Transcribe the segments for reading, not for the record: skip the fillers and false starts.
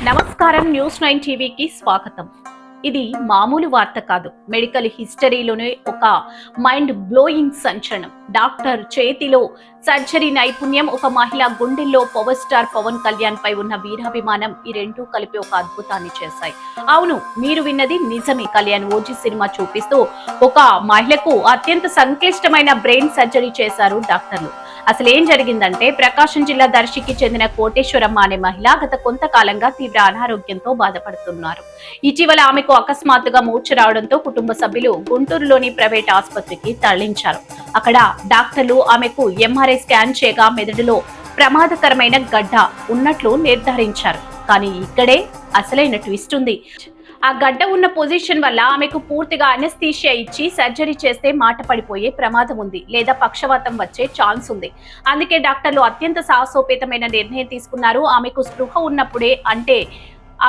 నమస్కారం, న్యూస్ 9 టీవీకి స్వాగతం. ఇది మామూలు వార్త కాదు. మెడికల్ హిస్టరీలోనే ఒక మైండ్ బ్లోయింగ్ సంచలనం. డాక్టర్ చేతిలో సర్జరీ నైపుణ్యం, ఒక మహిళ గుండెల్లో పవర్ స్టార్ పవన్ కళ్యాణ్ పై ఉన్న వీరాభిమానం, ఈ రెండూ కలిపి ఒక అద్భుతాన్ని చేశాయి. అవును, మీరు విన్నది నిజమే. కళ్యాణ్ ఓజీ సినిమా చూపిస్తూ ఒక మహిళకు అత్యంత సంక్లిష్టమైన బ్రెయిన్ సర్జరీ చేశారు డాక్టర్లు. అసలు ఏం జరిగిందంటే, ప్రకాశం జిల్లా దర్శికి చెందిన కోటేశ్వరమ్మ అనే మహిళ గత కొంతకాలంగా తీవ్ర అనారోగ్యంతో బాధపడుతున్నారు. ఇటీవల ఆమెకు అకస్మాత్తుగా మూర్ఛ రావడంతో కుటుంబ సభ్యులు గుంటూరులోని ప్రైవేట్ ఆసుపత్రికి తరలించారు. అక్కడ డాక్టర్లు ఆమెకు ఎంఆర్ఐ స్కాన్ చేయగా మెదడులో ప్రమాదకరమైన గడ్డ ఉన్నట్లు నిర్ధారించారు. కానీ ఇక్కడే అసలైన ట్విస్ట్ ఉంది. ఆ గడ్డ ఉన్న పొజిషన్ వల్ల ఆమెకు పూర్తిగా అనస్థీషియా ఇచ్చి సర్జరీ చేస్తే మాట పడిపోయే ప్రమాదం ఉంది, లేదా పక్షవాతం వచ్చే ఛాన్స్ ఉంది. అందుకే డాక్టర్లు అత్యంత సాహసోపేతమైన నిర్ణయం తీసుకున్నారు. ఆమెకు స్పృహ ఉన్నప్పుడే, అంటే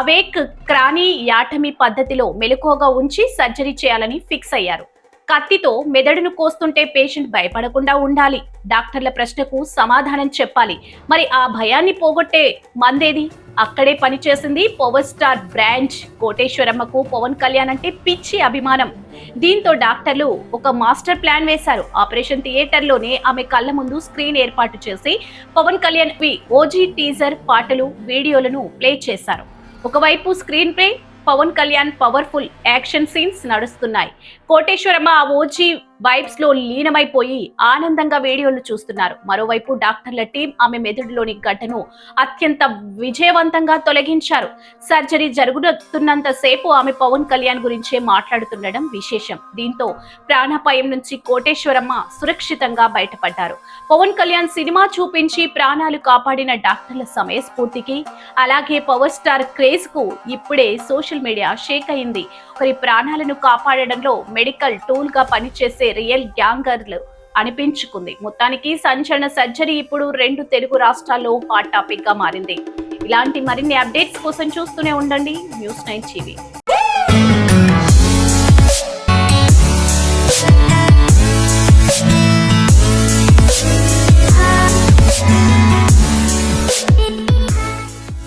అవేక్ క్రానియాటమీ పద్ధతిలో మెలకువగా ఉంచి సర్జరీ చేయాలని ఫిక్స్ అయ్యారు. కత్తితో మెదడును కోస్తుంటే పేషెంట్ భయపడకుండా ఉండాలి. డాక్టర్ల ప్రశ్నకు సమాధానం చెప్పాలి. మరి ఆ భయాన్ని పోగొట్టే మందేది? అక్కడే పనిచేసింది పవర్ స్టార్ బ్రాండ్. కోటేశ్వరమ్మకు పవన్ కళ్యాణ్ అంటే పిచ్చి అభిమానం. దీంతో డాక్టర్లు ఒక మాస్టర్ ప్లాన్ వేశారు. ఆపరేషన్ థియేటర్ లోనే ఆమె కళ్ళ ముందు స్క్రీన్ ఏర్పాటు చేసి పవన్ కళ్యాణ్ ఓజీ టీజర్ పాటలు, వీడియోలను ప్లే చేశారు. ఒకవైపు screen play, Pawan Kalyan powerful action scenes నడుస్తున్నాయి. కోటేశ్వరమ్మ ఆ ఓజీ వైబ్స్ లో లీనమైపోయి ఆనందంగా వీడియోలు చూస్తున్నారు. మరోవైపు డాక్టర్ల టీం ఆమె మెదడులోని గడ్డను అత్యంత విజయవంతంగా తొలగించారు. సర్జరీ జరుగుతున్నంత సేపు ఆమె పవన్ కళ్యాణ్ గురించే మాట్లాడుతుండడం విశేషం. దీంతో ప్రాణాపాయం నుంచి కోటేశ్వరమ్మ సురక్షితంగా బయటపడ్డారు. పవన్ కళ్యాణ్ సినిమా చూపించి ప్రాణాలు కాపాడిన డాక్టర్ల సమయస్ఫూర్తికి, అలాగే పవర్ స్టార్ క్రేజ్ కు ఇప్పుడే సోషల్ మీడియా షేక్ అయింది. ఒకరి ప్రాణాలను కాపాడడంలో మెడికల్ టూల్ గా పనిచేసే రియల్ గ్యాంగర్లు అనిపించుకుంది. మొత్తానికి సంచలన సర్జరీ ఇప్పుడు 2 తెలుగు రాష్ట్రాల్లో హాట్ టాపిక్ గా మారింది. ఇలాంటి మరిన్ని అప్డేట్స్ కోసం చూస్తూనే ఉండండి న్యూస్ 9 టీవీ.